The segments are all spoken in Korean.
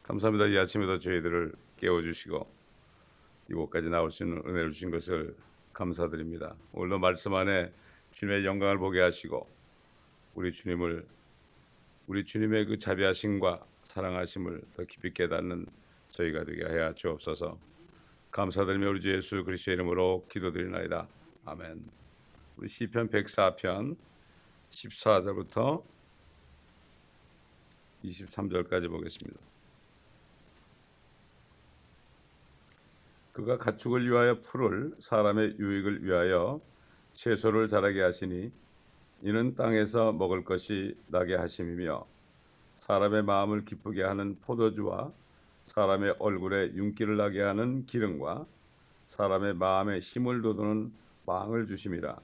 감사합니다. 이 아침에도 저희들을 깨워주시고 이곳까지 나올 수 있는 은혜를 주신 것을 감사드립니다. 오늘도 말씀 안에 주님의 영광을 보게 하시고 우리 주님의 그 자비하심과 사랑하심을 더 깊이 깨닫는 저희가 되게 하여 주옵소서. 감사드리며 우리 주 예수 그리스도의 이름으로 기도드리나이다. 아멘. 우리 시편 104편 14절부터 23절까지 보겠습니다. 그가 가축을 위하여 풀을, 사람의 유익을 위하여 채소를 자라게 하시니 이는 땅에서 먹을 것이 나게 하심이며 사람의 마음을 기쁘게 하는 포도주와 사람의 얼굴에 윤기를 나게 하는 기름과 사람의 마음에 힘을 돋우는 빵을 주심이라.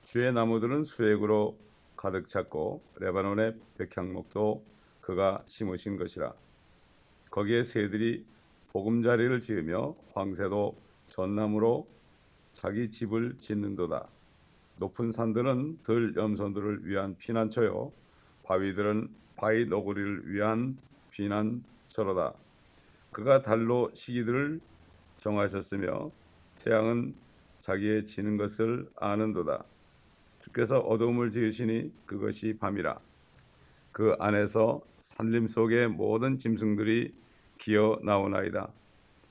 주의 나무들은 수액으로 가득 찼고 레바논의 백향목도 그가 심으신 것이라. 거기에 새들이 보금자리를 지으며 황새도 전나무로 자기 집을 짓는도다. 높은 산들은 들 염소들을 위한 피난처요, 바위들은 바위 너구리를 위한 피난처로다. 그가 달로 시기들을 정하셨으며 태양은 자기의 지는 것을 아는도다. 주께서 어두움을 지으시니 그것이 밤이라. 그 안에서 산림 속의 모든 짐승들이 기어 나오나이다.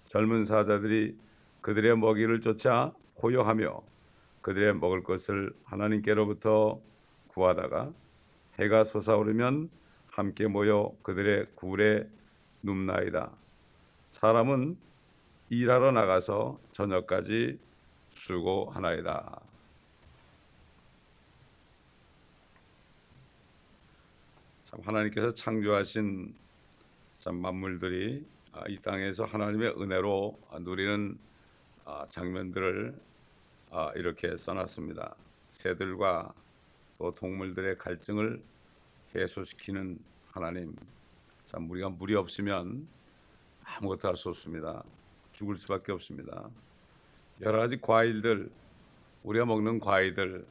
젊은 사자들이 그들의 먹이를 쫓아 포효하며 그들의 먹을 것을 하나님께로부터 구하다가 해가 솟아오르면 함께 모여 그들의 굴에 눕나이다. 사람은 일하러 나가서 저녁까지 수고하나이다. 참 하나님께서 창조하신 참 만물들이 이 땅에서 하나님의 은혜로 누리는 장면들을 이렇게 써놨습니다. 새들과 또 동물들의 갈증을 해소시키는 하나님. 참 우리가 물이 없으면 아무것도 할 수 없습니다. 죽을 수밖에 없습니다. 여러 가지 과일들, 우리가 먹는 과일들,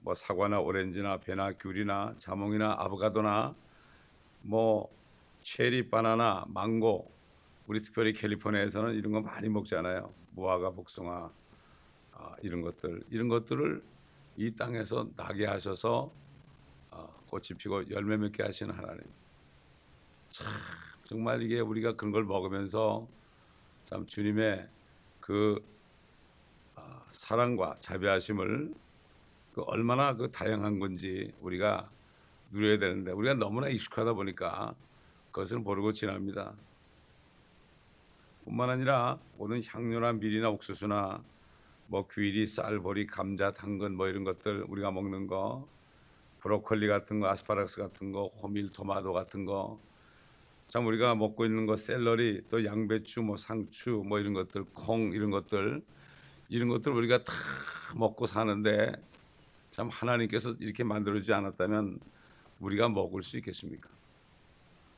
뭐 사과나 오렌지나 배나 귤이나 자몽이나 아보카도나 뭐 체리, 바나나, 망고, 우리 특별히 캘리포니아에서는 이런 거 많이 먹잖아요. 무화과, 복숭아, 이런 것들을 이 땅에서 나게 하셔서 꽃이 피고 열매 맺게 하시는 하나님. 참 정말 이게 우리가 그런 걸 먹으면서 참 주님의 그 사랑과 자비하심을 얼마나 다양한 건지 우리가 누려야 되는데 우리가 너무나 익숙하다 보니까 그것을 모르고 지납니다. 뿐만 아니라 모든 향료나 밀이나 옥수수나 뭐 귀리, 쌀보리, 감자, 당근 뭐 이런 것들 우리가 먹는 거, 브로콜리 같은 거, 아스파라거스 같은 거, 호밀, 토마토 같은 거, 참 우리가 먹고 있는 거, 샐러리, 또 양배추, 뭐 상추, 뭐 이런 것들, 콩 이런 것들 우리가 다 먹고 사는데 참 하나님께서 이렇게 만들어주지 않았다면 우리가 먹을 수 있겠습니까?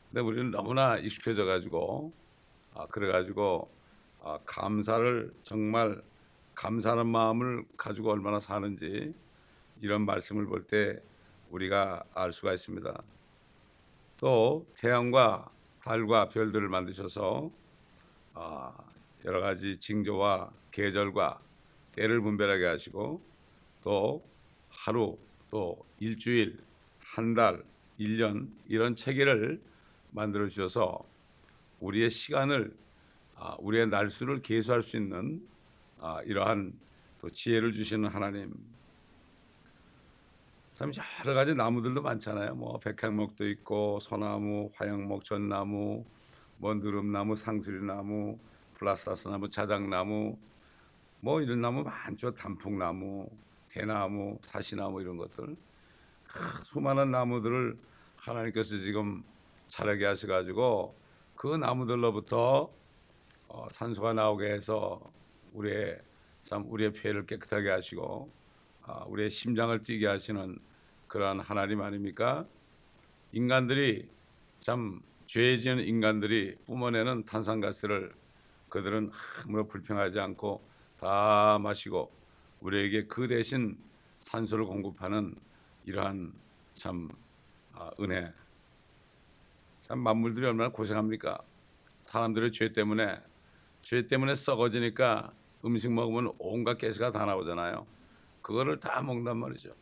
근데 우리는 너무나 익숙해져 가지고 그래가지고 감사를 정말 감사하는 마음을 가지고 얼마나 사는지 이런 말씀을 볼 때 우리가 알 수가 있습니다. 또 태양과 달과 별들을 만드셔서 여러 가지 징조와 계절과 때를 분별하게 하시고 또 하루, 또 일주일, 한 달, 1년 이런 체계를 만들어 주셔서 우리의 시간을 우리의 날수를 계수할 수 있는 이러한 또 지혜를 주시는 하나님. 참 여러 가지 나무들도 많잖아요. 뭐 백향목도 있고 소나무, 화양목, 전나무, 뭐 느릅나무, 상수리나무, 플라스타스나무, 자작나무, 뭐 이런 나무 많죠. 단풍나무, 대나무, 사시나무 이런 것들. 수많은 나무들을 하나님께서 지금 자라게 하셔가지고 그 나무들로부터 산소가 나오게 해서 우리의 폐를 깨끗하게 하시고 우리의 심장을 뛰게 하시는 그러한 하나님 아닙니까? 인간들이 참 죄 지은 인간들이 뿜어내는 탄산가스를 그들은 아무런 불평하지 않고 다 마시고 우리에게 그 대신 산소를 공급하는 이러한 참 은혜. 참 만물들이 얼마나 고생합니까? 사람들의 죄 때문에 썩어지니까 음식 먹으면 온갖 가스가 다 나오잖아요. 그거를 다 먹는단 말이죠.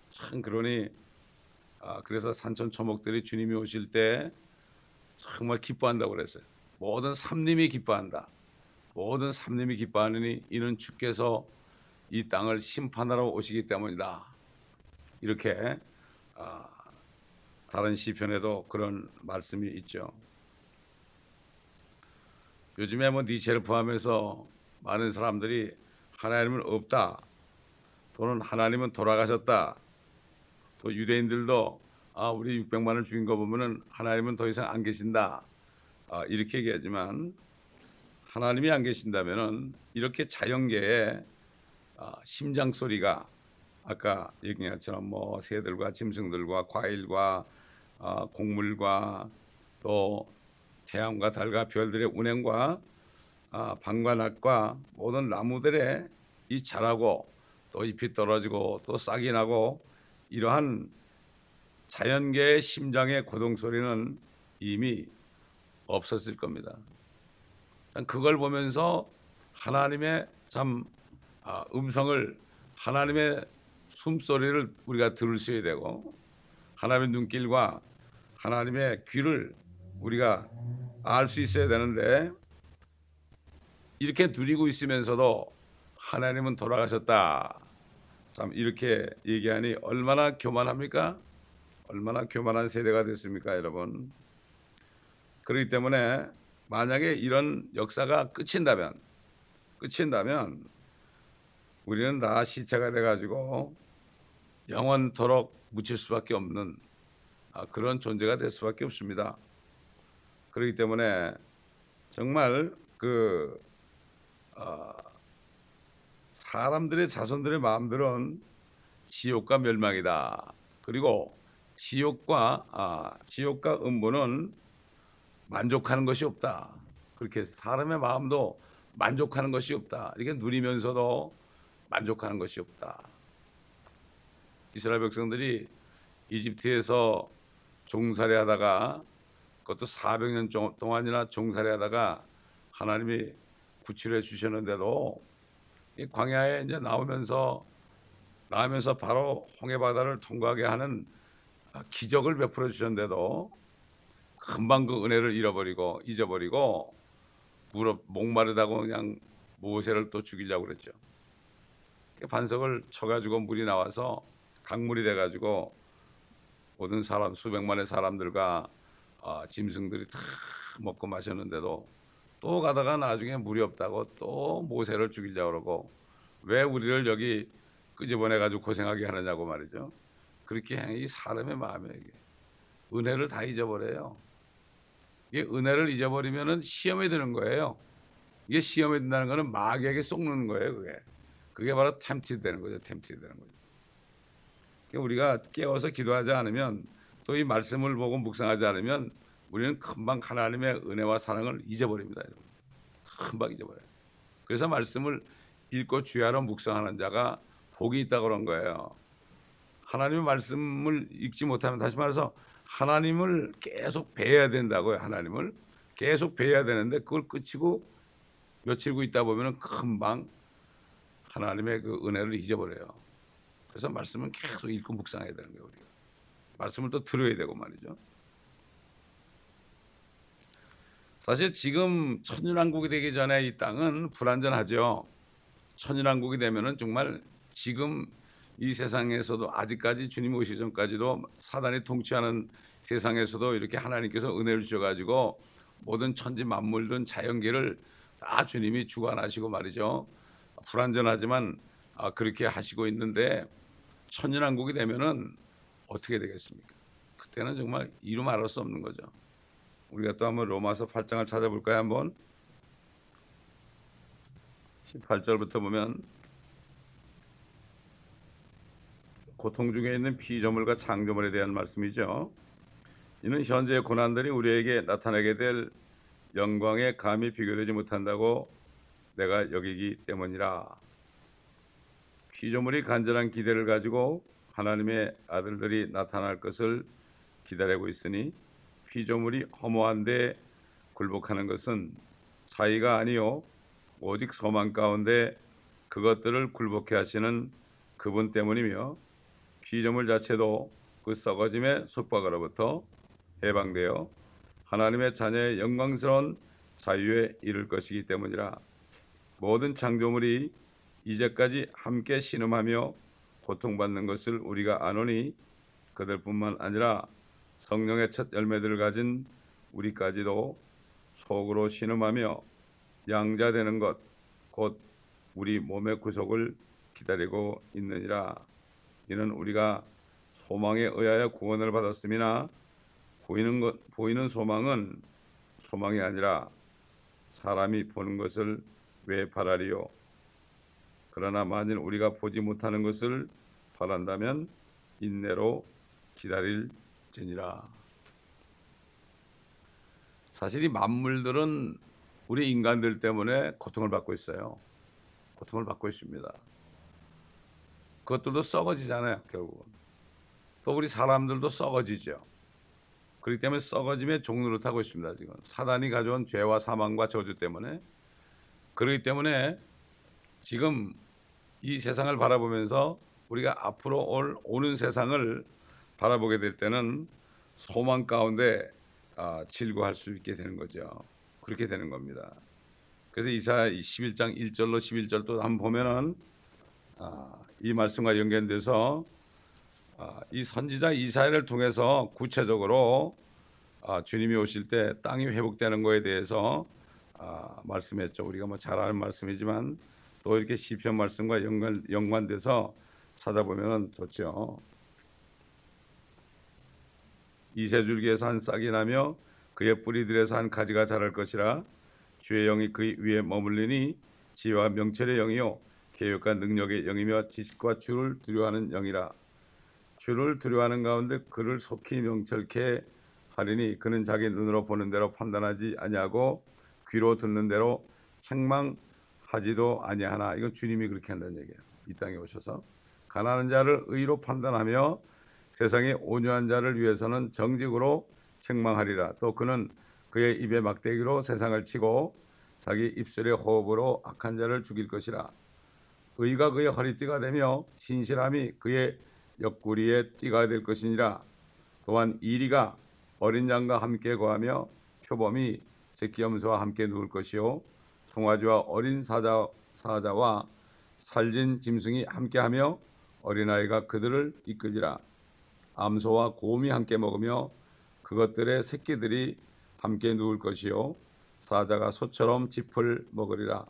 참 그러니 그래서 산천 초목들이 주님이 오실 때 정말 기뻐한다고 그랬어요. 모든 삼림이 기뻐한다. 모든 삼림이 기뻐하느니 이는 주께서 이 땅을 심판하러 오시기 때문이다. 이렇게 다른 시편에도 그런 말씀이 있죠. 요즘에 뭐 니체를 포함해서 많은 사람들이 하나님은 없다, 또는 하나님은 돌아가셨다. 또 유대인들도 우리 600만을 죽인 거 보면은 하나님은 더 이상 안 계신다, 이렇게 얘기하지만 하나님이 안 계신다면은 이렇게 자연계에 심장 소리가 아까 얘기한 것처럼 뭐 새들과 짐승들과 과일과 곡물과 또 태양과 달과 별들의 운행과 밤과 낮과 모든 나무들의 이 자라고 또 잎이 떨어지고 또 싹이 나고 이러한 자연계의 심장의 고동 소리는 이미 없었을 겁니다. 그걸 보면서 하나님의 참 음성을, 하나님의 숨소리를 우리가 들을 수 있어야 되고, 하나님의 눈길과 하나님의 귀를 우리가 알 수 있어야 되는데, 이렇게 누리고 있으면서도 하나님은 돌아가셨다, 참 이렇게 얘기하니 얼마나 교만합니까? 얼마나 교만한 세대가 됐습니까, 여러분? 그렇기 때문에 만약에 이런 역사가 끝인다면 우리는 다 시체가 돼가지고 영원토록 묻힐 수밖에 없는 그런 존재가 될 수밖에 없습니다. 그렇기 때문에 정말 사람들의 자손들의 마음들은 지옥과 멸망이다. 그리고 지옥과 음부는 만족하는 것이 없다. 그렇게 사람의 마음도 만족하는 것이 없다. 이렇게 누리면서도 만족하는 것이 없다. 이스라엘 백성들이 이집트에서 종살이하다가, 그것도 400년 동안이나 종살이하다가 하나님이 구출해 주셨는데도 이 광야에 이제 나오면서 바로 홍해 바다를 통과하게 하는 기적을 베풀어 주셨는데도 금방 그 은혜를 잊어버리고 목마르다고 그냥 모세를 또 죽이려고 그랬죠. 반석을 쳐가지고 물이 나와서 강물이 돼가지고 모든 사람, 수백만의 사람들과 짐승들이 다 먹고 마셨는데도 또 가다가 나중에 물이 없다고 또 모세를 죽이려고 그러고, 왜 우리를 여기 끄집어내가지고 고생하게 하느냐고 말이죠. 그렇게 이 사람의 마음에 은혜를 다 잊어버려요. 이게 은혜를 잊어버리면은 시험에 드는 거예요. 이게 시험에 든다는 거는 마귀에게 속는 거예요. 그게 바로 템티드 되는 거죠. 템티드 되는 거죠. 우리가 깨워서 기도하지 않으면, 또 이 말씀을 보고 묵상하지 않으면 우리는 금방 하나님의 은혜와 사랑을 잊어버립니다. 금방 잊어버려요. 그래서 말씀을 읽고 주야로 묵상하는 자가 복이 있다고 그런 거예요. 하나님의 말씀을 읽지 못하면, 다시 말해서 하나님을 계속 배워야 된다고요. 하나님을 계속 배워야 되는데 그걸 끝이고 며칠고 있다 보면 금방 하나님의 그 은혜를 잊어버려요. 그래서 말씀은 계속 읽고 묵상해야 되는 거예요. 우리가 말씀을 또 들어야 되고 말이죠. 사실 지금 천년왕국이 되기 전에 이 땅은 불완전하죠. 천년왕국이 되면은 정말 지금 이 세상에서도, 아직까지 주님 오시기 전까지도 사단이 통치하는 세상에서도 이렇게 하나님께서 은혜를 주셔가지고 모든 천지 만물든 자연계를 다 주님이 주관하시고 말이죠. 불완전하지만 그렇게 하시고 있는데, 천년왕국이 되면은 어떻게 되겠습니까? 그때는 정말 이루 말할 수 없는 거죠. 우리가 또 한번 로마서 8장을 찾아볼까요? 한번 18절부터 보면, 고통 중에 있는 피조물과 창조물에 대한 말씀이죠. 이는 현재의 고난들이 우리에게 나타나게 될 영광에 감히 비교되지 못한다고 내가 여기기 때문이라. 피조물이 간절한 기대를 가지고 하나님의 아들들이 나타날 것을 기다리고 있으니 피조물이 허무한데 굴복하는 것은 사이가 아니요 오직 소망 가운데 그것들을 굴복해 하시는 그분 때문이며 피조물 자체도 그 썩어짐의 속박으로부터 해방되어 하나님의 자녀의 영광스러운 자유에 이를 것이기 때문이라. 모든 창조물이 이제까지 함께 신음하며 고통받는 것을 우리가 아노니 그들뿐만 아니라 성령의 첫 열매들을 가진 우리까지도 속으로 신음하며 양자되는 것 곧 우리 몸의 구속을 기다리고 있느니라. 이는 우리가 소망에 의하여 구원을 받았음이나 보이는 소망은 소망이 아니라 사람이 보는 것을 왜 바라리요. 그러나 만일 우리가 보지 못하는 것을 바란다면 인내로 기다릴지니라. 사실 이 만물들은 우리 인간들 때문에 고통을 받고 있어요. 고통을 받고 있습니다. 그것들도 썩어지잖아요. 결국은 또 우리 사람들도 썩어지죠. 그렇기 때문에 썩어짐의 종로를 타고 있습니다. 지금 사단이 가져온 죄와 사망과 저주 때문에. 그렇기 때문에 지금 이 세상을 바라보면서 우리가 앞으로 오는 세상을 바라보게 될 때는 소망 가운데 질구할 수 있게 되는 거죠. 그렇게 되는 겁니다. 그래서 이사야 11장 1절로 11절 또 한번 보면은 이 말씀과 연결돼서 이 선지자 이사야를 통해서 구체적으로 주님이 오실 때 땅이 회복되는 것에 대해서 말씀했죠. 우리가 뭐 잘 아는 말씀이지만 또 이렇게 시편 말씀과 연관돼서 찾아보면 좋죠. 이새줄기에서 한 싹이 나며 그의 뿌리들에서 한 가지가 자랄 것이라. 주의 영이 그 위에 머물리니 지혜와 명철의 영이요 계획과 능력의 영이며 지식과 주를 두려워하는 영이라. 주를 두려워하는 가운데 그를 속히 명철케 하리니 그는 자기 눈으로 보는 대로 판단하지 아니하고 귀로 듣는 대로 책망하지도 아니하나. 이건 주님이 그렇게 한다는 얘기예요. 이 땅에 오셔서 가난한 자를 의로 판단하며 세상의 온유한 자를 위해서는 정직으로 책망하리라. 또 그는 그의 입에 막대기로 세상을 치고 자기 입술의 호흡으로 악한 자를 죽일 것이라. 의가 그의 허리띠가 되며 신실함이 그의 옆구리에 띠가 될 것이니라. 또한 이리가 어린 양과 함께 거하며 표범이 새끼 염소와 함께 누울 것이요 송아지와 어린 사자와 살진 짐승이 함께하며 어린아이가 그들을 이끌지라. 암소와 곰이 함께 먹으며 그것들의 새끼들이 함께 누울 것이요 사자가 소처럼 짚을 먹으리라.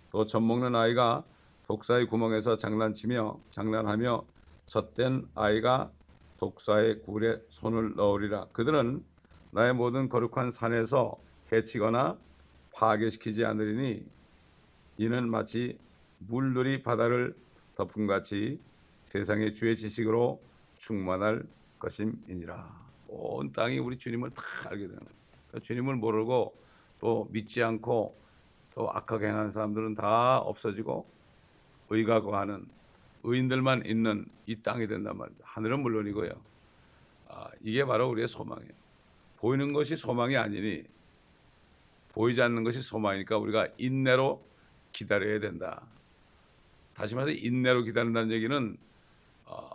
또 젖먹는 아이가 독사의 구멍에서 장난하며 젖된 아이가 독사의 굴에 손을 넣으리라. 그들은 나의 모든 거룩한 산에서 해치거나 파괴시키지 않으리니 이는 마치 물들이 바다를 덮음같이 세상의 주의 지식으로 충만할 것임이니라. 온 땅이 우리 주님을 다 알게 되는 거예요. 주님을 모르고 또 믿지 않고 또 악하게 행하는 사람들은 다 없어지고 의가 거하는 의인들만 있는 이 땅이 된단 말이죠. 하늘은 물론이고요. 이게 바로 우리의 소망이에요. 보이는 것이 소망이 아니니 보이지 않는 것이 소망이니까 우리가 인내로 기다려야 된다. 다시 말해서 인내로 기다린다는 얘기는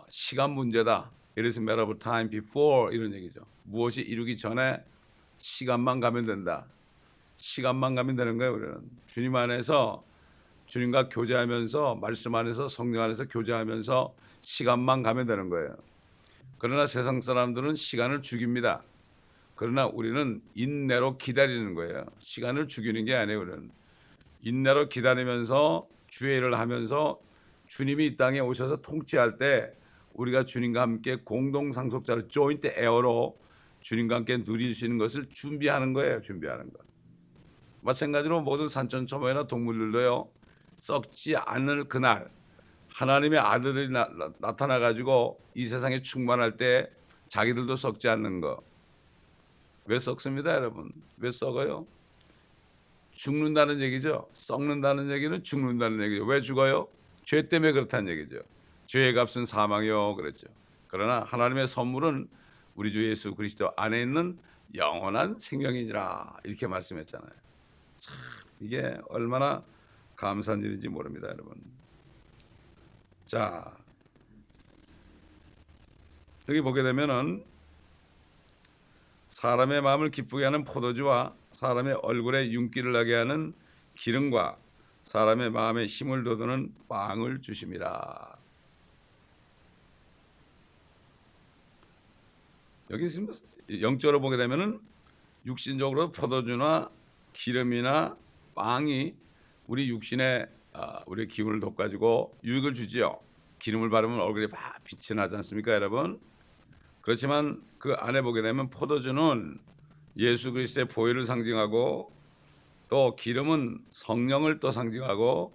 시간 문제다. It is a matter of time before 이런 얘기죠. 무엇이 이루기 전에 시간만 가면 된다. 시간만 가면 되는 거예요. 우리는 주님 안에서 주님과 교제하면서 말씀 안에서 성령 안에서 교제하면서 시간만 가면 되는 거예요. 그러나 세상 사람들은 시간을 죽입니다. 그러나 우리는 인내로 기다리는 거예요. 시간을 죽이는 게 아니에요. 우리는 인내로 기다리면서 주의 일을 하면서 주님이 이 땅에 오셔서 통치할 때 우리가 주님과 함께 공동 상속자로 조인트 에어로 주님과 함께 누릴 수 있는 것을 준비하는 거예요. 준비하는 것. 마찬가지로 모든 산천초모나 동물들도요. 썩지 않을 그날 하나님의 아들이 나타나 가지고 이 세상에 충만할 때 자기들도 썩지 않는 거. 왜 썩습니다, 여러분? 왜 썩어요? 죽는다는 얘기죠. 썩는다는 얘기는 죽는다는 얘기죠. 왜 죽어요? 죄 때문에 그렇다는 얘기죠. 죄의 값은 사망이요 그랬죠. 그러나 하나님의 선물은 우리 주 예수 그리스도 안에 있는 영원한 생명이니라 이렇게 말씀했잖아요. 참 이게 얼마나 감사한 일인지 모릅니다, 여러분. 자, 여기 보게 되면은 사람의 마음을 기쁘게 하는 포도주와 사람의 얼굴에 윤기를 나게 하는 기름과 사람의 마음에 힘을 돋우는 빵을 주심이라. 여기 지금 영적으로 보게 되면은 육신적으로 포도주나 기름이나 빵이 우리 육신에 우리의 기운을 돋가지고 유익을 주지요. 기름을 바르면 얼굴에 막 빛이 나지 않습니까, 여러분? 그렇지만 그 안에 보게 되면 포도주는 예수 그리스도의 보혈을 상징하고 또 기름은 성령을 또 상징하고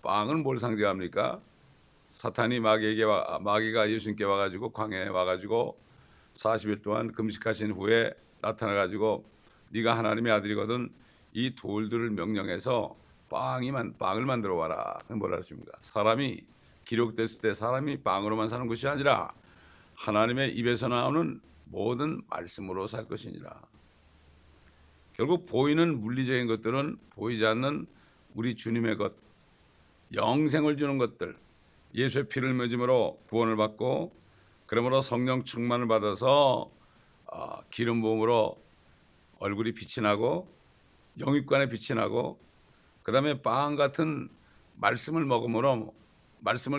빵은 뭘 상징합니까? 사탄이 마귀가 예수님께 와가지고 광야에 와가지고 40일 동안 금식하신 후에 나타나가지고 네가 하나님의 아들이거든 이 돌들을 명령해서 빵을 만들어 와라. 뭐라 했습니까? 사람이 기록됐을 때 사람이 빵으로만 사는 것이 아니라 하나님의 입에서 나오는 모든 말씀으로 살 것이니라. 결국 보이는 물리적인 것들은 보이지 않는 우리 주님의 것, 영생을 주는 것들, 예수의 피를 맺음으로 구원을 받고 그러므로 성령 충만을 받아서 기름 부음으로 얼굴이 빛이 나고 영육간에 빛이 나고 그 다음에 빵 같은 말씀을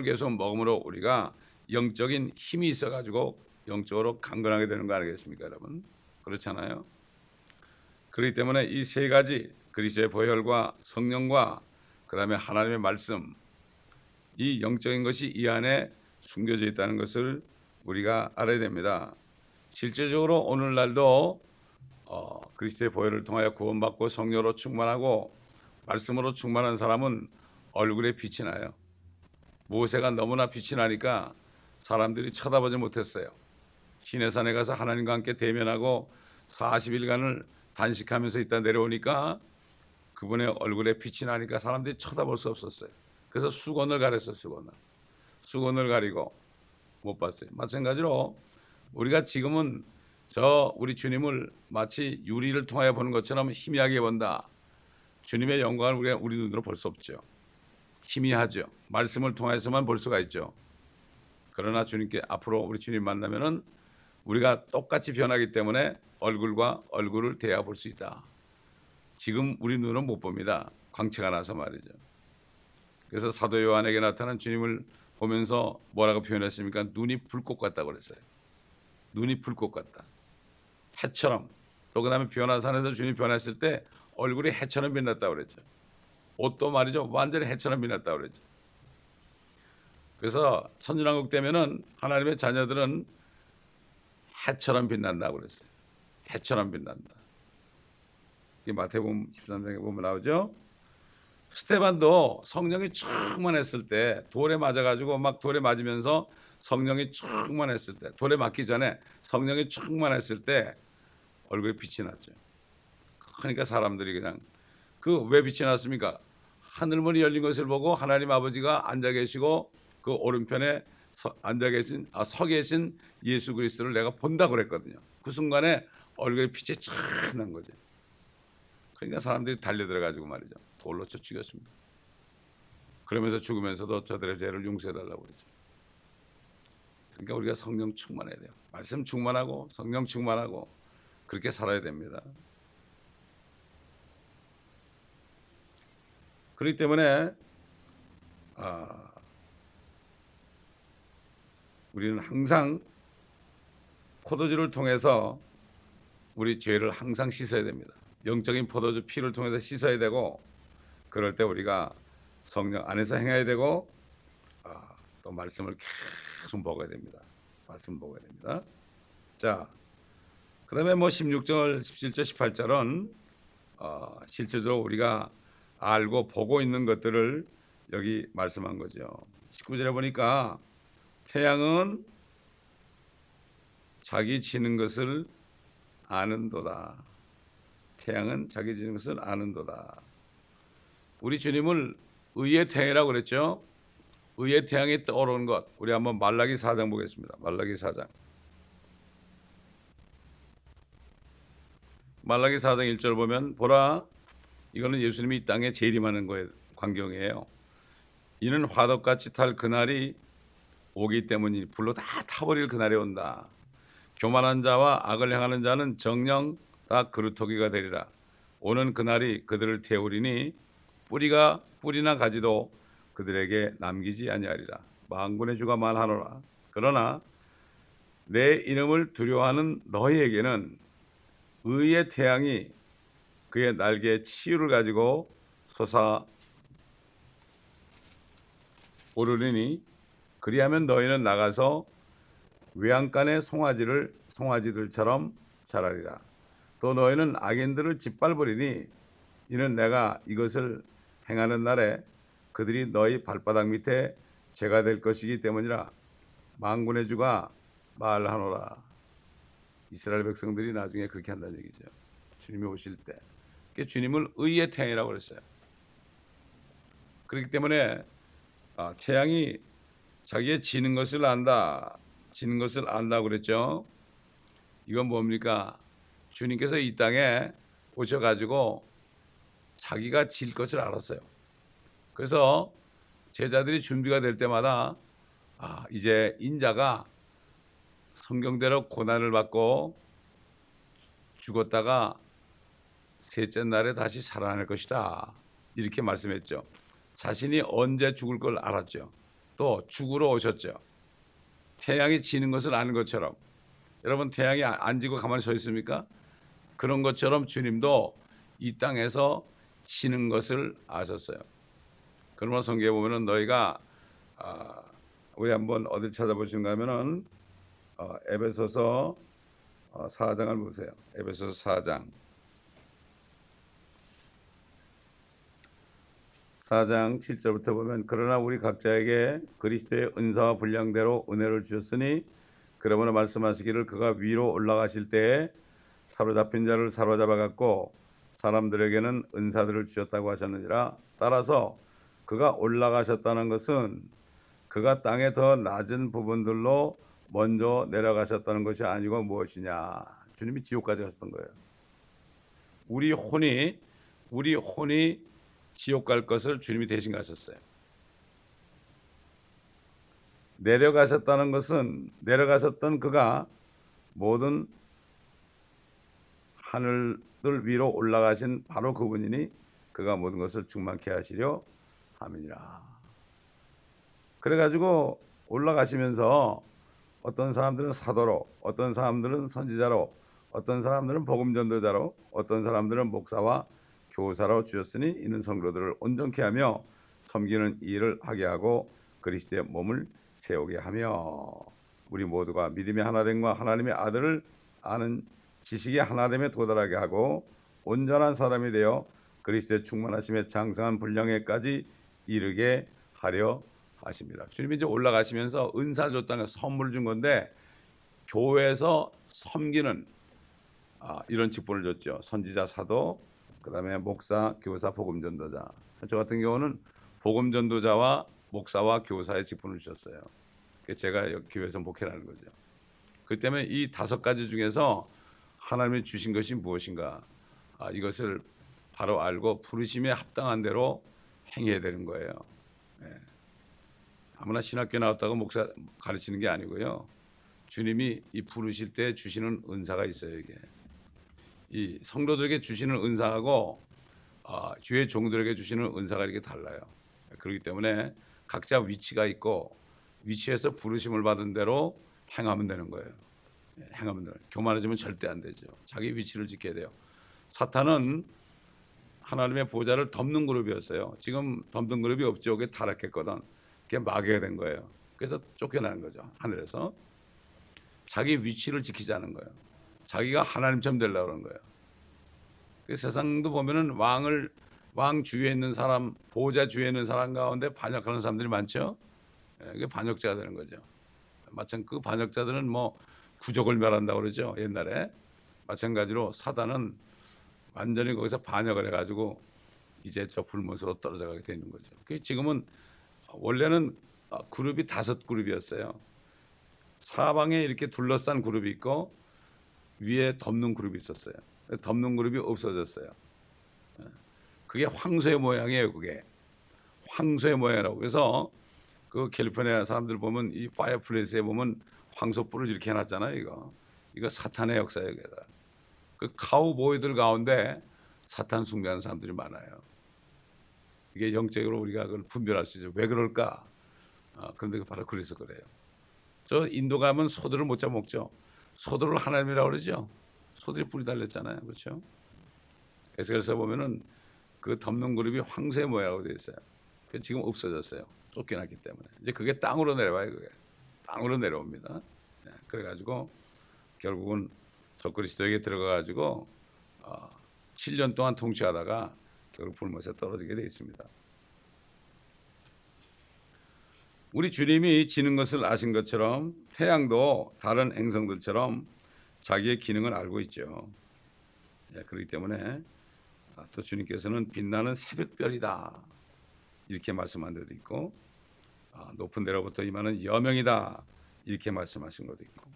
계속 먹음으로 우리가 영적인 힘이 있어가지고 영적으로 강건하게 되는 거 아니겠습니까, 여러분? 그렇잖아요. 그렇기 때문에 이 세 가지 그리스도의 보혈과 성령과 그 다음에 하나님의 말씀, 이 영적인 것이 이 안에 숨겨져 있다는 것을 우리가 알아야 됩니다. 실제적으로 오늘날도 그리스도의 보혈을 통하여 구원받고 성령으로 충만하고 말씀으로 충만한 사람은 얼굴에 빛이 나요. 모세가 너무나 빛이 나니까 사람들이 쳐다보지 못했어요. 시내산에 가서 하나님과 함께 대면하고 40일간을 단식하면서 있다 내려오니까 그분의 얼굴에 빛이 나니까 사람들이 쳐다볼 수 없었어요. 그래서 수건을 가렸어요. 수건을 가리고 못 봤어요. 마찬가지로 우리가 지금은 우리 주님을 마치 유리를 통하여 보는 것처럼 희미하게 본다. 주님의 영광을 우리가 우리 눈으로 볼 수 없죠. 희미하죠. 말씀을 통해서만 볼 수가 있죠. 그러나 주님께 앞으로 우리 주님 만나면은 우리가 똑같이 변하기 때문에 얼굴과 얼굴을 대해 볼 수 있다. 지금 우리 눈은 못 봅니다. 광채가 나서 말이죠. 그래서 사도 요한에게 나타난 주님을 보면서 뭐라고 표현했습니까? 눈이 불꽃 같다고 그랬어요. 눈이 불꽃 같다. 해처럼. 또 그 다음에 변화산에서 주님이 변했을 때 얼굴이 해처럼 빛났다고 그랬죠. 옷도 말이죠. 완전히 해처럼 빛났다고 그랬죠. 그래서 천주왕국 되면은 하나님의 자녀들은 해처럼 빛난다고 그랬어요. 해처럼 빛난다. 이게 마태복음 13장에 보면 나오죠. 스데반도 성령이 충만했을 때 돌에 맞아가지고 막 돌에 맞으면서 성령이 충만했을 때 돌에 맞기 전에 성령이 충만했을 때 얼굴에 빛이 났죠. 그러니까 사람들이 그냥 왜 빛이 났습니까? 하늘문이 열린 것을 보고 하나님 아버지가 앉아 계시고 그 오른편에 서 계신 예수 그리스도를 내가 본다고 그랬거든요. 그 순간에 얼굴에 빛이 촥 난 거죠. 그러니까 사람들이 달려들어가지고 말이죠. 돌로 쳐 죽였습니다. 그러면서 죽으면서도 저들의 죄를 용서해달라고 그러죠. 그러니까 우리가 성령 충만해야 돼요. 말씀 충만하고 성령 충만하고 그렇게 살아야 됩니다. 그렇기 때문에 우리는 항상 포도주를 통해서 우리 죄를 항상 씻어야 됩니다. 영적인 포도주 피를 통해서 씻어야 되고 그럴 때 우리가 성령 안에서 행해야 되고 또 말씀을 계속 먹어야 됩니다. 말씀 먹어야 됩니다. 자, 그 다음에 16절, 17절, 18절은 실제적으로 우리가 알고 보고 있는 것들을 여기 말씀한 거죠. 19절에 보니까 태양은 자기 지는 것을 아는도다. 태양은 자기 지는 것을 아는도다. 우리 주님을 의의 태양이라고 그랬죠. 의의 태양이 떠오르는 것. 우리 한번 말라기 4장 보겠습니다. 말라기 4장. 말라기 4장 1절 보면 보라 이거는 예수님이 이 땅에 재림하는 거에 광경이에요. 이는 화덕같이 탈 그날이 오기 때문이니 불로 다 타버릴 그날이 온다. 교만한 자와 악을 행하는 자는 정녕 다 그루터기가 되리라. 오는 그날이 그들을 태우리니 뿌리나 가지도 그들에게 남기지 아니하리라. 만군의 주가 말하노라. 그러나 내 이름을 두려워하는 너희에게는 의의 태양이 그의 날개에 치유를 가지고 솟아 오르리니 그리하면 너희는 나가서 외양간의 송아지들처럼 자라리라. 또 너희는 악인들을 짓밟으리니 이는 내가 이것을 행하는 날에 그들이 너희 발바닥 밑에 재가 될 것이기 때문이라. 만군의 주가 말하노라. 이스라엘 백성들이 나중에 그렇게 한다는 얘기죠. 주님이 오실 때. 주님을 의의 태양이라고 그랬어요. 그렇기 때문에 태양이 자기의 지는 것을 안다고 그랬죠. 이건 뭡니까? 주님께서 이 땅에 오셔가지고 자기가 질 것을 알았어요. 그래서 제자들이 준비가 될 때마다 이제 인자가 성경대로 고난을 받고 죽었다가 셋째 날에 다시 살아날 것이다. 이렇게 말씀했죠. 자신이 언제 죽을 걸 알았죠. 또 죽으러 오셨죠. 태양이 지는 것을 아는 것처럼. 여러분 태양이 안 지고 가만히 서 있습니까? 그런 것처럼 주님도 이 땅에서 지는 것을 아셨어요. 그러면 성경에 보면은 너희가 우리 한번 어디 찾아보신가 하면은 에베소서 4장을 보세요. 에베소서 4장 7절부터 보면 그러나 우리 각자에게 그리스도의 은사와 분량대로 은혜를 주셨으니 그러므로 말씀하시기를 그가 위로 올라가실 때에 사로잡힌 자를 사로잡아 갖고 사람들에게는 은사들을 주셨다고 하셨느니라. 따라서 그가 올라가셨다는 것은 그가 땅의 더 낮은 부분들로 먼저 내려가셨다는 것이 아니고 무엇이냐. 주님이 지옥까지 가셨던 거예요. 우리 혼이 지옥 갈 것을 주님이 대신 가셨어요. 내려가셨다는 것은 내려가셨던 그가 모든 하늘들 위로 올라가신 바로 그분이니 그가 모든 것을 충만케 하시려 함이니라. 그래가지고 올라가시면서 어떤 사람들은 사도로, 어떤 사람들은 선지자로, 어떤 사람들은 복음 전도자로, 어떤 사람들은 목사와 교사로 주셨으니 이는 성도들을 온전케 하며 섬기는 일을 하게 하고 그리스도의 몸을 세우게 하며 우리 모두가 믿음의 하나됨과 하나님의 아들을 아는 지식의 하나됨에 도달하게 하고 온전한 사람이 되어 그리스도의 충만하심에 장성한 분량에까지 이르게 하려 하십니다. 주님이 이제 올라가시면서 은사 줬다는 선물을 준 건데 교회에서 섬기는 이런 직분을 줬죠. 선지자, 사도, 그다음에 목사, 교사, 복음 전도자. 저 같은 경우는 복음 전도자와 목사와 교사의 직분을 주셨어요. 제가 교회에서 목회를 하는 거죠. 그렇기 때문에 이 5가지 중에서 하나님이 주신 것이 무엇인가 이것을 바로 알고 부르심에 합당한 대로 행해야 되는 거예요. 아무나 신학교 나왔다고 목사 가르치는 게 아니고요. 주님이 이 부르실 때 주시는 은사가 있어요. 이게 이 성도들에게 주시는 은사하고 주의 종들에게 주시는 은사가 이렇게 달라요. 그렇기 때문에 각자 위치가 있고 위치에서 부르심을 받은 대로 행하면 되는 거예요. 행하면 되는. 교만해지면 절대 안 되죠. 자기 위치를 지켜야 돼요. 사탄은 하나님의 보좌를 덮는 그룹이었어요. 지금 덮는 그룹이 없죠. 그게 타락했거든. 그게 마귀가 된 거예요. 그래서 쫓겨나는 거죠. 하늘에서. 자기 위치를 지키자는 거예요. 자기가 하나님처럼 되려고 그러는 거예요. 그 세상도 보면은 왕 주위에 있는 사람, 보좌 주위에 있는 사람 가운데 반역하는 사람들이 많죠. 이게 반역자가 되는 거죠. 마찬가지로 그 반역자들은 뭐 구족을 멸한다고 그러죠. 옛날에. 마찬가지로 사단은 완전히 거기서 반역을 해가지고 이제 저 불못으로 떨어져 가게 되는 거죠. 지금은 원래는 그룹이 5그룹이었어요. 사방에 이렇게 둘러싼 그룹이 있고 위에 덮는 그룹이 있었어요. 덮는 그룹이 없어졌어요. 그게 황소의 모양이에요. 그게 황소의 모양이라고. 그래서 그 캘리포니아 사람들 보면 이 파이어플레이스에 보면 황소 뿔을 이렇게 해놨잖아요. 이거 사탄의 역사예요. 그 카우보이들 가운데 사탄 숭배하는 사람들이 많아요. 이게 영적으로 우리가 그걸 분별할 수 있죠. 왜 그럴까? 그런데 바로 그래서 그래요. 저 인도 가면 소들을 못 잡먹죠. 소들을 하나님이라고 그러죠. 소들이 뿔이 달렸잖아요. 그렇죠? 에스겔서 보면은 그 덮는 그룹이 황소의 모양으로 되어 있어요. 지금 없어졌어요. 쫓겨났기 때문에. 이제 그게 땅으로 내려와요. 그게 땅으로 내려옵니다. 그래가지고 결국은 적그리스도에게 들어가가지고 7년 동안 통치하다가 결국 불못에 떨어지게 되어 있습니다. 우리 주님이 지는 것을 아신 것처럼 태양도 다른 행성들처럼 자기의 기능을 알고 있죠. 그렇기 때문에 또 주님께서는 빛나는 새벽별이다 이렇게 말씀한 데도 있고, 높은 데로부터 임하는 여명이다 이렇게 말씀하신 것도 있고,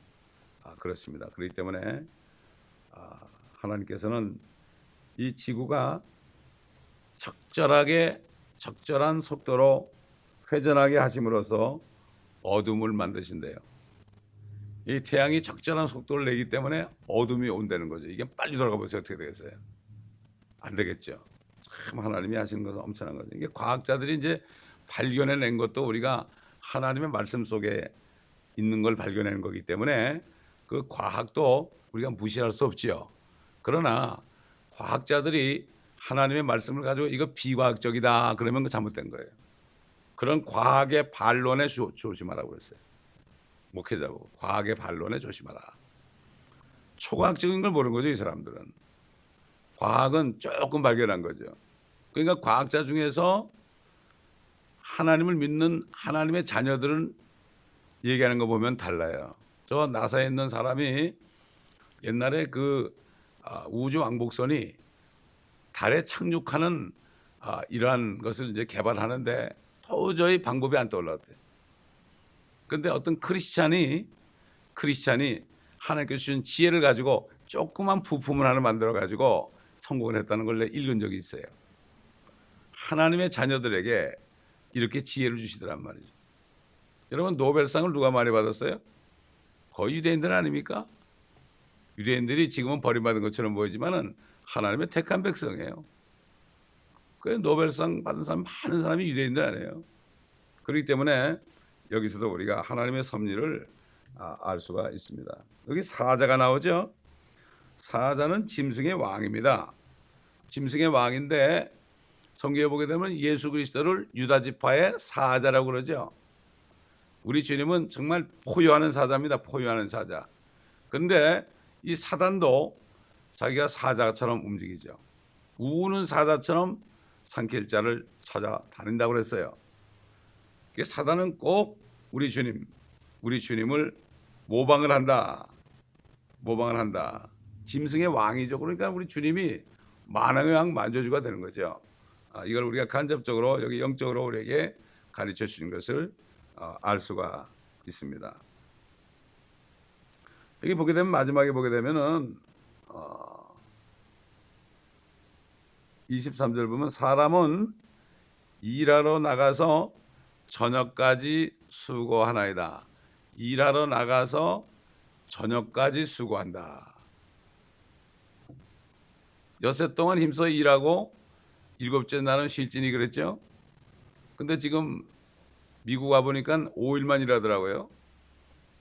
그렇습니다. 그렇기 때문에 하나님께서는 이 지구가 적절한 속도로 회전하게 하심으로써 어둠을 만드신대요. 이 태양이 적절한 속도를 내기 때문에 어둠이 온다는 거죠. 이게 빨리 돌아가 보세요. 어떻게 되겠어요? 안 되겠죠. 참 하나님이 하시는 것은 엄청난 거죠. 이게 과학자들이 이제 발견해낸 것도 우리가 하나님의 말씀 속에 있는 걸 발견하는 거기 때문에 그 과학도 우리가 무시할 수 없지요. 그러나 과학자들이 하나님의 말씀을 가지고 이거 비과학적이다 그러면 그 잘못된 거예요. 그런 과학의 반론에 조심하라고 그랬어요. 목회자고 과학의 반론에 조심하라. 초과학적인 걸 모르는 거죠. 이 사람들은. 과학은 조금 발견한 거죠. 그러니까 과학자 중에서 하나님을 믿는 하나님의 자녀들은 얘기하는 거 보면 달라요. 저 나사에 있는 사람이 옛날에 그 우주 왕복선이 달에 착륙하는 이러한 것을 이제 개발하는데 도저히 방법이 안 떠올랐대요. 그런데 어떤 크리스찬이 하나님께서 주신 지혜를 가지고 조그만 부품을 하나 만들어 가지고 성공을 했다는 걸 읽은 적이 있어요. 하나님의 자녀들에게 이렇게 지혜를 주시더란 말이죠. 여러분 노벨상을 누가 많이 받았어요? 거의 유대인들 아닙니까? 유대인들이 지금은 버림받은 것처럼 보이지만은 하나님의 택한 백성이에요. 그 노벨상 받은 사람 많은 사람이 유대인들 아니에요. 그렇기 때문에 여기서도 우리가 하나님의 섭리를 알 수가 있습니다. 여기 사자가 나오죠. 사자는 짐승의 왕입니다. 짐승의 왕인데 성경에 보게 되면 예수 그리스도를 유다 지파의 사자라고 그러죠. 우리 주님은 정말 포효하는 사자입니다. 포효하는 사자. 그런데 이 사단도 자기가 사자처럼 움직이죠. 우는 사자처럼 삼킬 자를 찾아 다닌다고 그랬어요. 사단은 꼭 우리 주님을 모방을 한다. 짐승의 왕이죠. 그러니까 우리 주님이 만왕의 왕 만조주가 되는 거죠. 이걸 우리가 간접적으로 여기 영적으로 우리에게 가르쳐 주신 것을 알 수가 있습니다. 여기 보게 되면 마지막에 보게 되면은 23절 보면 사람은 일하러 나가서 저녁까지 수고하나이다. 일하러 나가서 저녁까지 수고한다. 엿새 동안 힘써 일하고 일곱째 날은 쉴지니 그랬죠. 근데 지금 미국 와보니까 5일만 일하더라고요.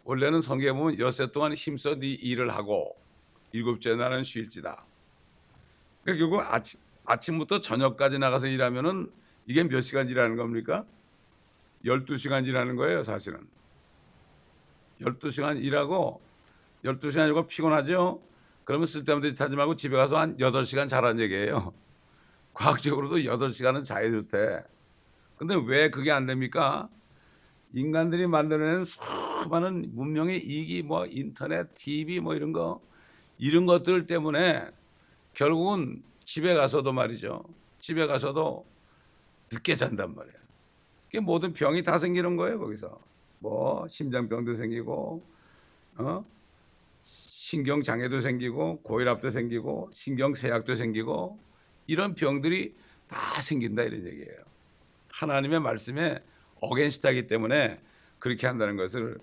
원래는 성경에 보면 엿새 동안 힘써 네 일을 하고 일곱째 날은 쉴지다. 그러니까 결국 아침부터 저녁까지 나가서 일하면은 이게 몇 시간 일하는 겁니까? 12시간 일하는 거예요. 사실은 12시간 일하고 12시간 일하고 피곤하죠. 그러면 쓸데없는 짓 하지 말고 집에 가서 한 8시간 자라는 얘기예요. 과학적으로도 8시간은 자야 좋대. 근데 왜 그게 안 됩니까? 인간들이 만들어내는 수많은 문명의 이익이 뭐 인터넷, TV 뭐 이런 것들 때문에 결국은 집에 가서도 말이죠. 집에 가서도 늦게 잔단 말이에요. 그게 모든 병이 다 생기는 거예요. 거기서 뭐 심장병도 생기고 신경 장애도 생기고 고혈압도 생기고 신경 쇠약도 생기고 이런 병들이 다 생긴다 이런 얘기예요. 하나님의 말씀에 어게인스트하기 때문에 그렇게 한다는 것을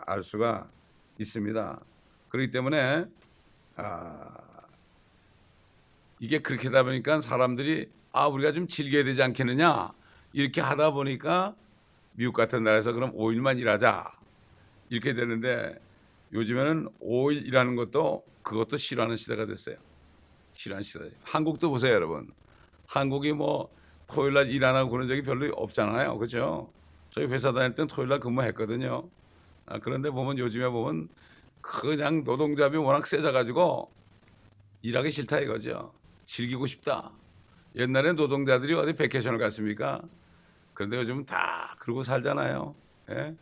알 수가 있습니다. 그렇기 때문에 이게 그렇게 하다 보니까 사람들이 우리가 좀 즐겨야 되지 않겠느냐 이렇게 하다 보니까 미국 같은 나라에서 그럼 5일만 일하자 이렇게 되는데 요즘에는 5일 일하는 것도 그것도 싫어하는 시대가 됐어요. 싫어하는 시대. 한국도 보세요, 여러분. 한국이 뭐 토요일 날 일 안 하고 그런 적이 별로 없잖아요, 그렇죠? 저희 회사 다닐 땐 토요일 날 근무했거든요. 그런데 보면 요즘에 보면 그냥 노동자비 워낙 세져가지고 일하기 싫다 이거죠. 즐기고 싶다. 옛날에 노동자들이 어디 베케이션을 갔습니까? 그런데 요즘은 다 그러고 살잖아요. 예?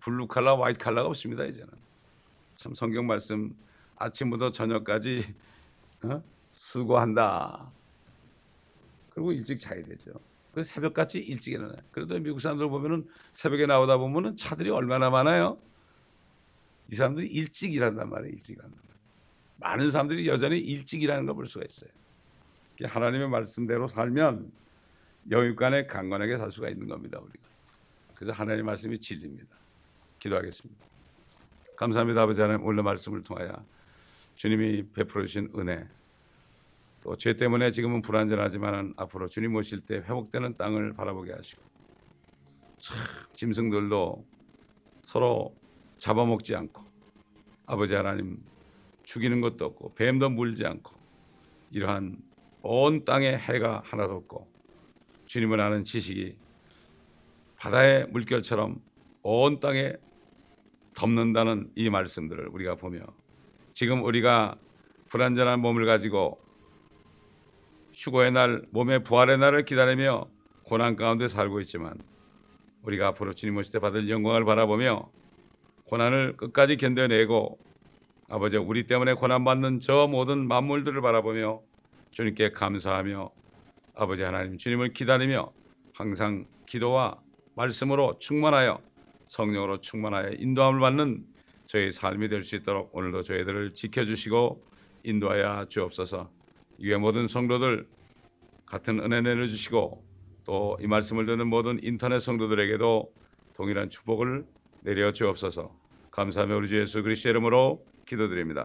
블루 칼라, 화이트 칼라가 없습니다 이제는. 참 성경 말씀 아침부터 저녁까지 수고한다. 그리고 일찍 자야 되죠. 그래서 새벽같이 일찍 일어나요. 그래도 미국 사람들 보면은 새벽에 나오다 보면은 차들이 얼마나 많아요. 이 사람들이 일찍 일한단 말이에요. 일찍 일한단 말이에요. 많은 사람들이 여전히 일찍 일하는 걸 볼 수가 있어요. 하나님의 말씀대로 살면 영육간에 강건하게 살 수가 있는 겁니다. 우리가. 그래서 하나님의 말씀이 진리입니다. 기도하겠습니다. 감사합니다. 아버지 하나님, 오늘 말씀을 통하여 주님이 베풀어 주신 은혜, 또 죄 때문에 지금은 불안전하지만 앞으로 주님 오실 때 회복되는 땅을 바라보게 하시고 참 짐승들도 서로 잡아먹지 않고 아버지 하나님 죽이는 것도 없고 뱀도 물지 않고 이러한 온 땅에 해가 하나도 없고 주님을 아는 지식이 바다의 물결처럼 온 땅에 덮는다는 이 말씀들을 우리가 보며 지금 우리가 불완전한 몸을 가지고 휴거의 날, 몸의 부활의 날을 기다리며 고난 가운데 살고 있지만 우리가 앞으로 주님 오실 때 받을 영광을 바라보며 고난을 끝까지 견뎌내고 아버지 우리 때문에 고난받는 저 모든 만물들을 바라보며 주님께 감사하며 아버지 하나님 주님을 기다리며 항상 기도와 말씀으로 충만하여 성령으로 충만하여 인도함을 받는 저희 삶이 될 수 있도록 오늘도 저희들을 지켜주시고 인도하여 주옵소서. 이외 모든 성도들 같은 은혜 내려주시고 또 이 말씀을 듣는 모든 인터넷 성도들에게도 동일한 축복을 내려 주옵소서. 감사하며 우리 주 예수 그리스도의 이름으로 기도드립니다.